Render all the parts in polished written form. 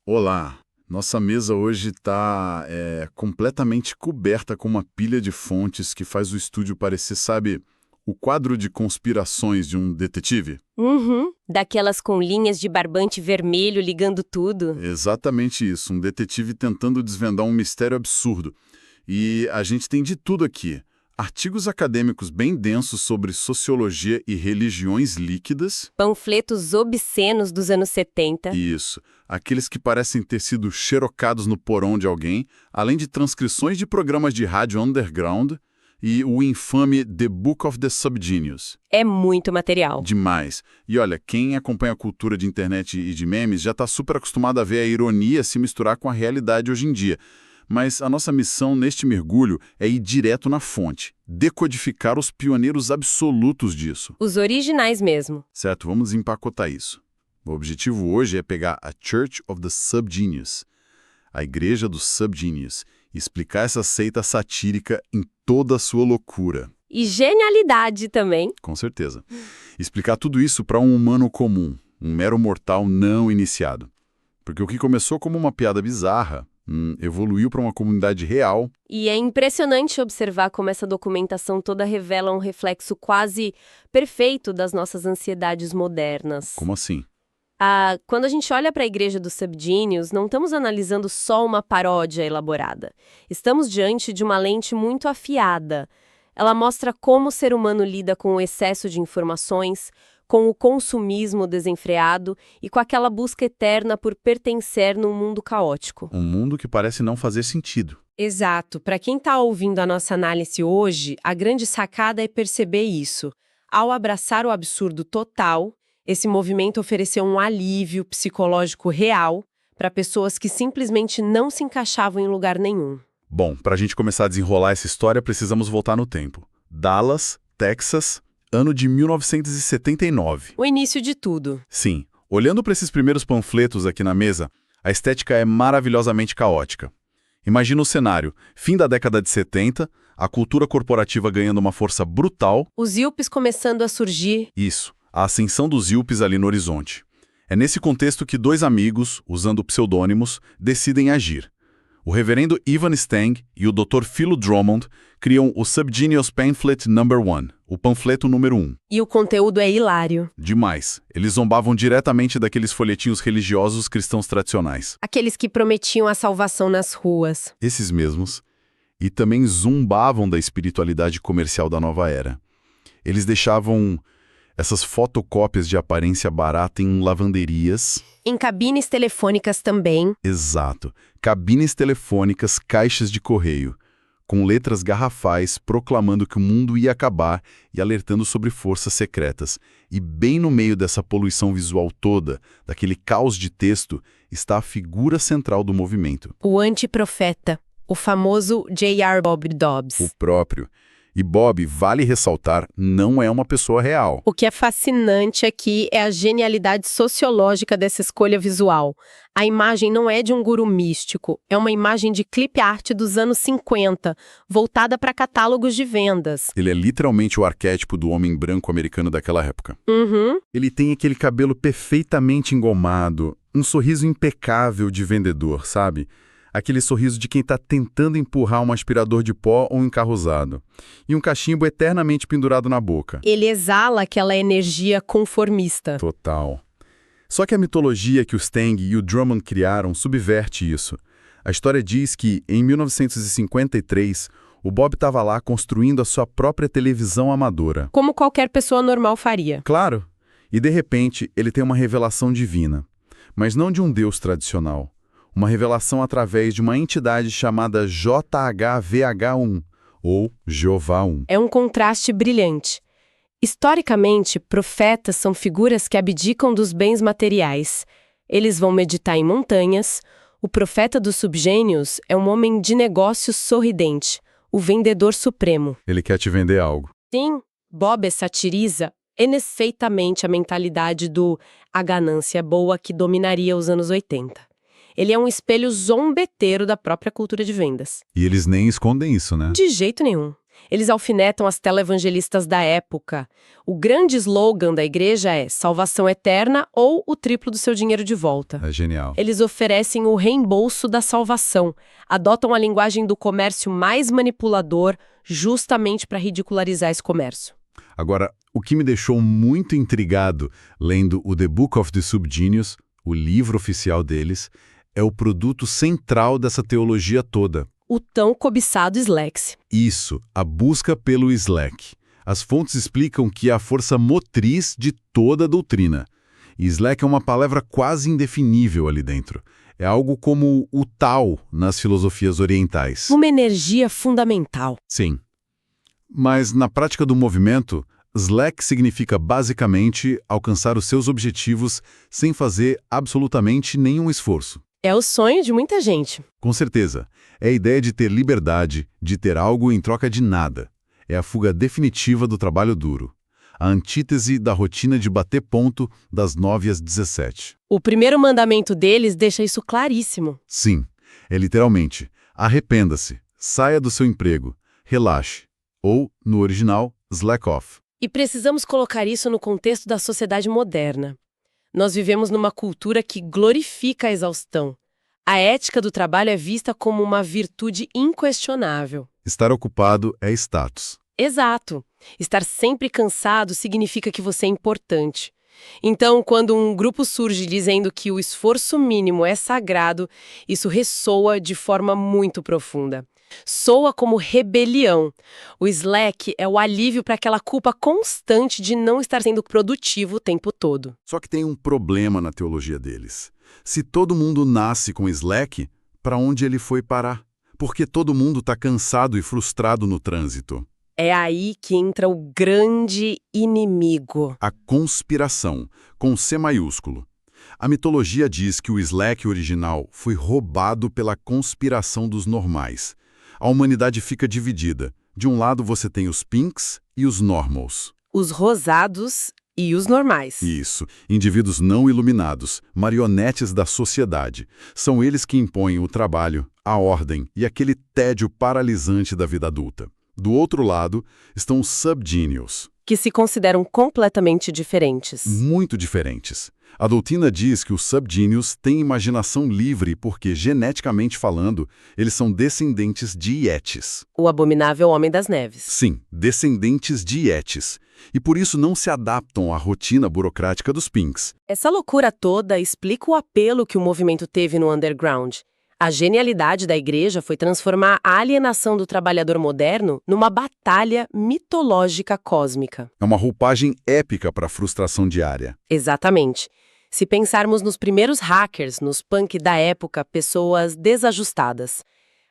Olá. Nossa mesa hoje está completamente coberta com uma pilha de fontes que faz o estúdio parecer, sabe, o quadro de conspirações de um detetive? Uhum, daquelas com linhas de barbante vermelho ligando tudo. Exatamente isso, um detetive tentando desvendar um mistério absurdo. E a gente tem de tudo aqui. Artigos acadêmicos bem densos sobre sociologia e religiões líquidas. Panfletos obscenos dos anos 70. Isso, aqueles que parecem ter sido xerocados no porão de alguém, além de transcrições de programas de rádio underground e o infame The Book of the Subgenius. É muito material. Demais. E olha, quem acompanha a cultura de internet e de memes já está super acostumado a ver a ironia se misturar com a realidade hoje em dia. Mas a nossa missão neste mergulho é ir direto na fonte, decodificar os pioneiros absolutos disso. Os originais mesmo. Certo, vamos empacotar isso. O objetivo hoje é pegar a Church of the Subgenius, a Igreja do Subgenius, e explicar essa seita satírica em toda a sua loucura. E genialidade também. Com certeza. Explicar tudo isso para um humano comum, um mero mortal não iniciado. Porque o que começou como uma piada bizarra evoluiu para uma comunidade real. E é impressionante observar como essa documentação toda revela um reflexo quase perfeito das nossas ansiedades modernas. Como assim? Quando a gente olha para a Igreja dos Subgenius, não estamos analisando só uma paródia elaborada. Estamos diante de uma lente muito afiada. Ela mostra como o ser humano lida com o excesso de informações, com o consumismo desenfreado e com aquela busca eterna por pertencer num mundo caótico. Um mundo que parece não fazer sentido. Exato. Para quem está ouvindo a nossa análise hoje, a grande sacada é perceber isso. Ao abraçar o absurdo total, esse movimento ofereceu um alívio psicológico real para pessoas que simplesmente não se encaixavam em lugar nenhum. Bom, para a gente começar a desenrolar essa história, precisamos voltar no tempo. Dallas, Texas, ano de 1979. O início de tudo. Sim, olhando para esses primeiros panfletos aqui na mesa, a estética é maravilhosamente caótica. Imagina o cenário, fim da década de 70, a cultura corporativa ganhando uma força brutal. Os yuppies começando a surgir. Isso, a ascensão dos yuppies ali no horizonte. É nesse contexto que dois amigos, usando pseudônimos, decidem agir. O reverendo Ivan Stang e o Dr. Philo Drummond criam o Subgenius Pamphlet No. 1, o panfleto número 1. E o conteúdo é hilário. Demais. Eles zombavam diretamente daqueles folhetinhos religiosos cristãos tradicionais. Aqueles que prometiam a salvação nas ruas. Esses mesmos. E também zombavam da espiritualidade comercial da nova era. Eles deixavam essas fotocópias de aparência barata em lavanderias. Em cabines telefônicas também. Exato. Cabines telefônicas, caixas de correio, com letras garrafais proclamando que o mundo ia acabar e alertando sobre forças secretas. E bem no meio dessa poluição visual toda, daquele caos de texto, está a figura central do movimento. O antiprofeta, o famoso J.R. Bob Dobbs. O próprio. E Bob, vale ressaltar, não é uma pessoa real. O que é fascinante aqui é a genialidade sociológica dessa escolha visual. A imagem não é de um guru místico, é uma imagem de clip art dos anos 50, voltada para catálogos de vendas. Ele é literalmente o arquétipo do homem branco americano daquela época. Uhum. Ele tem aquele cabelo perfeitamente engomado, um sorriso impecável de vendedor, sabe? Aquele sorriso de quem está tentando empurrar um aspirador de pó ou um carro usado. E um cachimbo eternamente pendurado na boca. Ele exala aquela energia conformista. Total. Só que a mitologia que o Stang e o Drummond criaram subverte isso. A história diz que, em 1953, o Bob estava lá construindo a sua própria televisão amadora. Como qualquer pessoa normal faria. Claro. E, de repente, ele tem uma revelação divina. Mas não de um deus tradicional. Uma revelação através de uma entidade chamada JHVH1, ou Jeová 1. É um contraste brilhante. Historicamente, profetas são figuras que abdicam dos bens materiais. Eles vão meditar em montanhas. O profeta dos subgênios é um homem de negócios sorridente, o vendedor supremo. Ele quer te vender algo. Sim, Bob satiriza perfeitamente a mentalidade a ganância boa que dominaria os anos 80. Ele é um espelho zombeteiro da própria cultura de vendas. E eles nem escondem isso, né? De jeito nenhum. Eles alfinetam as televangelistas da época. O grande slogan da igreja é salvação eterna ou o triplo do seu dinheiro de volta. É genial. Eles oferecem o reembolso da salvação, adotam a linguagem do comércio mais manipulador justamente para ridicularizar esse comércio. Agora, o que me deixou muito intrigado lendo o The Book of the Subgenius, o livro oficial deles, é o produto central dessa teologia toda. O tão cobiçado Slacks. Isso, a busca pelo Slack. As fontes explicam que é a força motriz de toda a doutrina. E Slack é uma palavra quase indefinível ali dentro. É algo como o Tao nas filosofias orientais. Uma energia fundamental. Sim. Mas na prática do movimento, Slack significa basicamente alcançar os seus objetivos sem fazer absolutamente nenhum esforço. É o sonho de muita gente. Com certeza. É a ideia de ter liberdade, de ter algo em troca de nada. É a fuga definitiva do trabalho duro. A antítese da rotina de bater ponto das 9 às 17. O primeiro mandamento deles deixa isso claríssimo. Sim, é literalmente, arrependa-se, saia do seu emprego, relaxe. Ou, no original, slack off. E precisamos colocar isso no contexto da sociedade moderna. Nós vivemos numa cultura que glorifica a exaustão. A ética do trabalho é vista como uma virtude inquestionável. Estar ocupado é status. Exato. Estar sempre cansado significa que você é importante. Então, quando um grupo surge dizendo que o esforço mínimo é sagrado, isso ressoa de forma muito profunda. Soa como rebelião. O Slack é o alívio para aquela culpa constante de não estar sendo produtivo o tempo todo. Só que tem um problema na teologia deles. Se todo mundo nasce com Slack, para onde ele foi parar? Porque todo mundo está cansado e frustrado no trânsito. É aí que entra o grande inimigo. A conspiração, com C maiúsculo. A mitologia diz que o Slack original foi roubado pela conspiração dos normais. A humanidade fica dividida. De um lado você tem os pinks e os normals. Os rosados e os normais. Isso, indivíduos não iluminados, marionetes da sociedade. São eles que impõem o trabalho, a ordem e aquele tédio paralisante da vida adulta. Do outro lado estão os subgenius. Que se consideram completamente diferentes. Muito diferentes. A doutrina diz que os subgenius têm imaginação livre porque, geneticamente falando, eles são descendentes de Yetis. O abominável Homem das Neves. Sim, descendentes de Yetis. E por isso não se adaptam à rotina burocrática dos pinks. Essa loucura toda explica o apelo que o movimento teve no underground. A genialidade da igreja foi transformar a alienação do trabalhador moderno numa batalha mitológica cósmica. É uma roupagem épica para a frustração diária. Exatamente. Se pensarmos nos primeiros hackers, nos punk da época, pessoas desajustadas.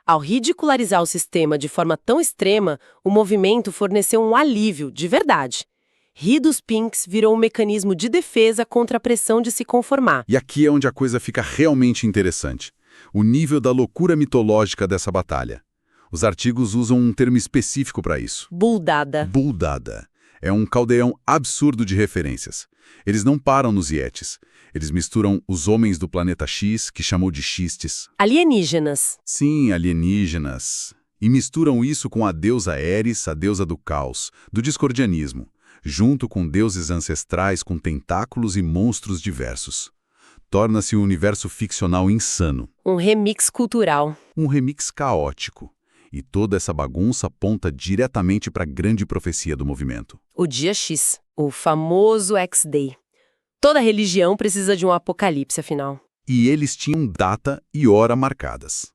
Ao ridicularizar o sistema de forma tão extrema, o movimento forneceu um alívio, de verdade. Rir dos pinks virou um mecanismo de defesa contra a pressão de se conformar. E aqui é onde a coisa fica realmente interessante. O nível da loucura mitológica dessa batalha. Os artigos usam um termo específico para isso. Buldada. Buldada. É um caldeirão absurdo de referências. Eles não param nos Yetis. Eles misturam os homens do planeta X, que chamou de xistes. Alienígenas. Sim, alienígenas. E misturam isso com a deusa Eris, a deusa do caos, do discordianismo, junto com deuses ancestrais com tentáculos e monstros diversos. Torna-se um universo ficcional insano. Um remix cultural. Um remix caótico. E toda essa bagunça aponta diretamente para a grande profecia do movimento. O dia X, o famoso X-Day. Toda religião precisa de um apocalipse, afinal. E eles tinham data e hora marcadas.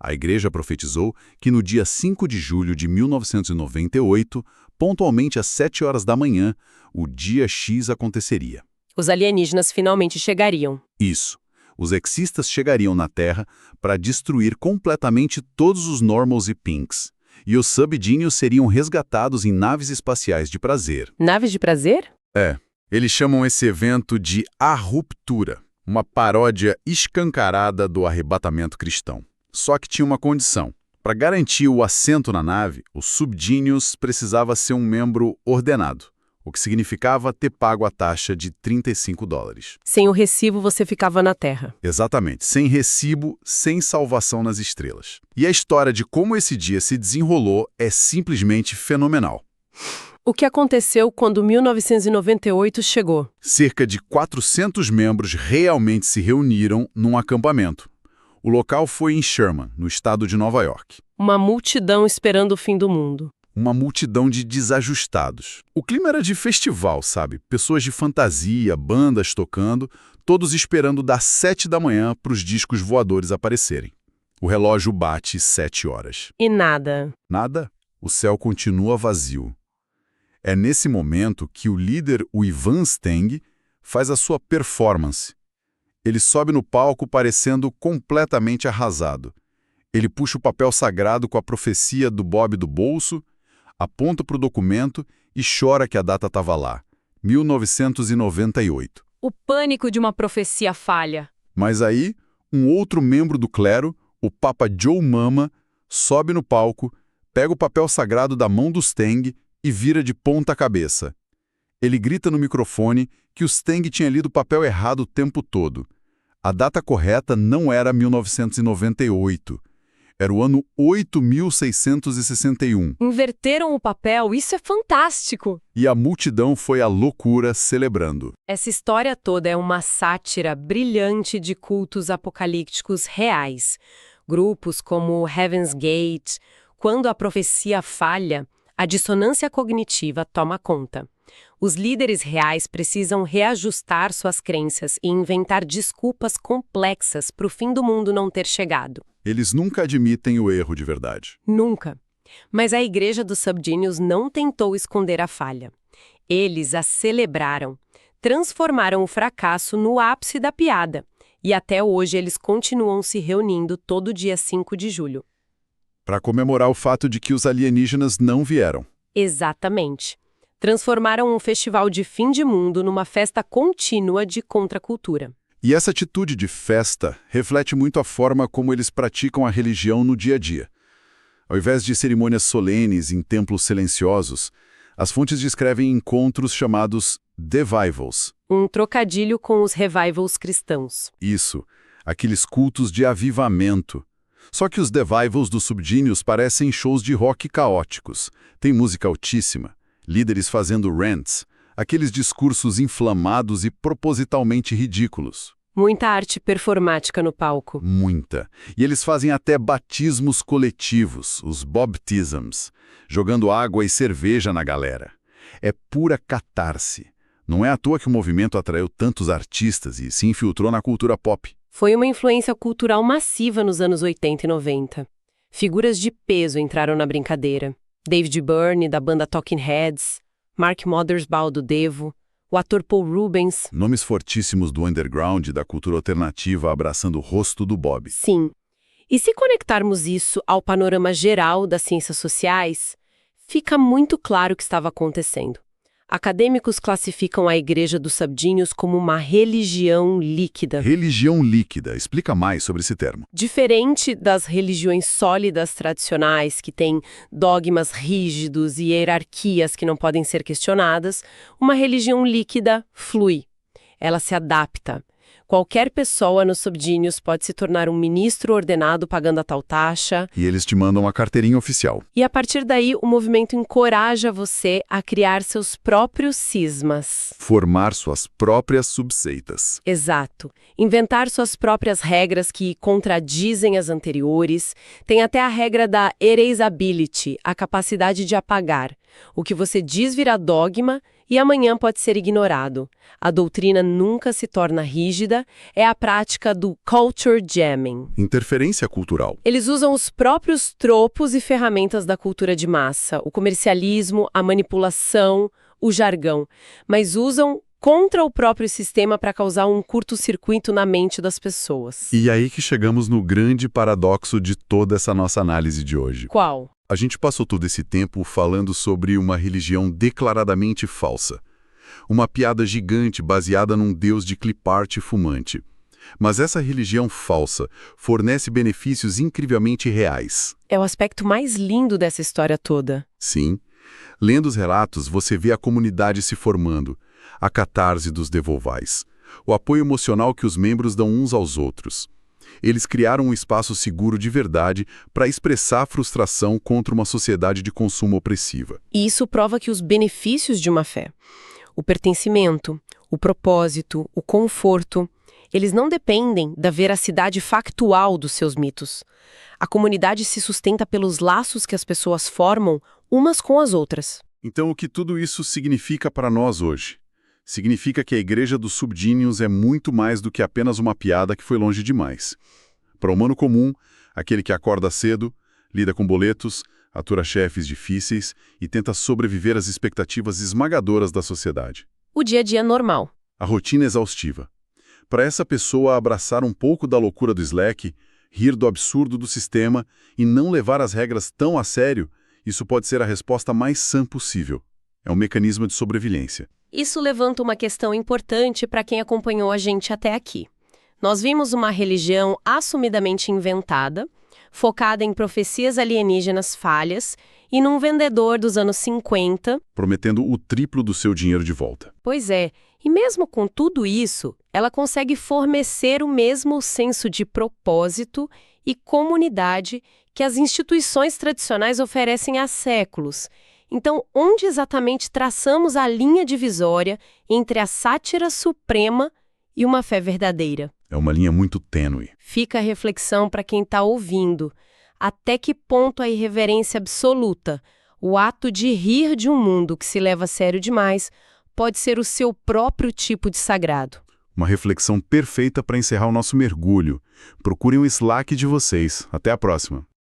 A igreja profetizou que no dia 5 de julho de 1998, pontualmente às 7 horas da manhã, o dia X aconteceria. Os alienígenas finalmente chegariam. Isso. Os existas chegariam na Terra para destruir completamente todos os normals e pinks. E os subgenius seriam resgatados em naves espaciais de prazer. Naves de prazer? É. Eles chamam esse evento de A Ruptura, uma paródia escancarada do arrebatamento cristão. Só que tinha uma condição. Para garantir o assento na nave, o subgenius precisava ser um membro ordenado. o que significava ter pago a taxa de $35. Sem o recibo, você ficava na terra. Exatamente, sem recibo, sem salvação nas estrelas. E a história de como esse dia se desenrolou é simplesmente fenomenal. O que aconteceu quando 1998 chegou? Cerca de 400 membros realmente se reuniram num acampamento. O local foi em Sherman, no estado de Nova York. Uma multidão esperando o fim do mundo. Uma multidão de desajustados. O clima era de festival, sabe? Pessoas de fantasia, bandas tocando, todos esperando das 7 da manhã para os discos voadores aparecerem. O relógio bate 7 horas. E nada. Nada? O céu continua vazio. É nesse momento que o líder, o Ivan Steng, faz a sua performance. Ele sobe no palco parecendo completamente arrasado. Ele puxa o papel sagrado com a profecia do Bob do bolso, aponta para o documento e chora que a data estava lá, 1998. O pânico de uma profecia falha. Mas aí, um outro membro do clero, o Papa Joe Mama, sobe no palco, pega o papel sagrado da mão do Steng e vira de ponta cabeça. Ele grita no microfone que o Steng tinha lido o papel errado o tempo todo. A data correta não era 1998. Era o ano 8661. Inverteram o papel, isso é fantástico! E a multidão foi à loucura celebrando. Essa história toda é uma sátira brilhante de cultos apocalípticos reais. Grupos como Heaven's Gate. Quando a profecia falha, a dissonância cognitiva toma conta. Os líderes reais precisam reajustar suas crenças e inventar desculpas complexas para o fim do mundo não ter chegado. Eles nunca admitem o erro de verdade. Nunca. Mas a Igreja dos Subgenius não tentou esconder a falha. Eles a celebraram, transformaram o fracasso no ápice da piada. E até hoje eles continuam se reunindo todo dia 5 de julho. Para comemorar o fato de que os alienígenas não vieram. Exatamente. Transformaram um festival de fim de mundo numa festa contínua de contracultura. E essa atitude de festa reflete muito a forma como eles praticam a religião no dia a dia. Ao invés de cerimônias solenes em templos silenciosos, as fontes descrevem encontros chamados devivals. Um trocadilho com os revivals cristãos. Isso, aqueles cultos de avivamento. Só que os devivals dos Subgenius parecem shows de rock caóticos. Tem música altíssima, líderes fazendo rants, aqueles discursos inflamados e propositalmente ridículos. Muita arte performática no palco. Muita. E eles fazem até batismos coletivos, os bobtisms, jogando água e cerveja na galera. É pura catarse. Não é à toa que o movimento atraiu tantos artistas e se infiltrou na cultura pop. Foi uma influência cultural massiva nos anos 80 e 90. Figuras de peso entraram na brincadeira. David Byrne, da banda Talking Heads, Mark Mothersbaugh, do Devo, o ator Paul Rubens. Nomes fortíssimos do underground e da cultura alternativa abraçando o rosto do Bob. Sim. E se conectarmos isso ao panorama geral das ciências sociais, fica muito claro o que estava acontecendo. Acadêmicos classificam a Igreja dos Subgenius como uma religião líquida. Religião líquida. Explica mais sobre esse termo. Diferente das religiões sólidas tradicionais, que têm dogmas rígidos e hierarquias que não podem ser questionadas, uma religião líquida flui. Ela se adapta. Qualquer pessoa nos Subgenius pode se tornar um ministro ordenado pagando a tal taxa. E eles te mandam uma carteirinha oficial. E a partir daí, o movimento encoraja você a criar seus próprios cismas. Formar suas próprias subseitas. Exato. Inventar suas próprias regras que contradizem as anteriores. Tem até a regra da erasability, a capacidade de apagar. O que você diz vira dogma e amanhã pode ser ignorado. A doutrina nunca se torna rígida, é a prática do culture jamming. Interferência cultural. Eles usam os próprios tropos e ferramentas da cultura de massa, o comercialismo, a manipulação, o jargão, mas usam contra o próprio sistema para causar um curto-circuito na mente das pessoas. E aí que chegamos no grande paradoxo de toda essa nossa análise de hoje. Qual? A gente passou todo esse tempo falando sobre uma religião declaradamente falsa. Uma piada gigante baseada num deus de clipart fumante. Mas essa religião falsa fornece benefícios incrivelmente reais. É o aspecto mais lindo dessa história toda. Sim, Lendo os relatos, você vê a comunidade se formando, a catarse dos devolvais, o apoio emocional que os membros dão uns aos outros. Eles criaram um espaço seguro de verdade para expressar a frustração contra uma sociedade de consumo opressiva. E isso prova que os benefícios de uma fé, o pertencimento, o propósito, o conforto, eles não dependem da veracidade factual dos seus mitos. A comunidade se sustenta pelos laços que as pessoas formam umas com as outras. Então, o que tudo isso significa para nós hoje? Significa que a Igreja dos Subdíneos é muito mais do que apenas uma piada que foi longe demais. Para o humano comum, aquele que acorda cedo, lida com boletos, atura chefes difíceis e tenta sobreviver às expectativas esmagadoras da sociedade. O dia a dia normal. A rotina exaustiva. Para essa pessoa abraçar um pouco da loucura do Slack, rir do absurdo do sistema e não levar as regras tão a sério, isso pode ser a resposta mais sã possível. É um mecanismo de sobrevivência. Isso levanta uma questão importante para quem acompanhou a gente até aqui. Nós vimos uma religião assumidamente inventada, focada em profecias alienígenas falhas e num vendedor dos anos 50. Prometendo o triplo do seu dinheiro de volta. Pois é, e mesmo com tudo isso, ela consegue fornecer o mesmo senso de propósito e comunidade que as instituições tradicionais oferecem há séculos. Então, onde exatamente traçamos a linha divisória entre a sátira suprema e uma fé verdadeira? É uma linha muito tênue. Fica a reflexão para quem está ouvindo. Até que ponto a irreverência absoluta, o ato de rir de um mundo que se leva a sério demais, pode ser o seu próprio tipo de sagrado? Uma reflexão perfeita para encerrar o nosso mergulho. Procurem o Slack de vocês. Até a próxima.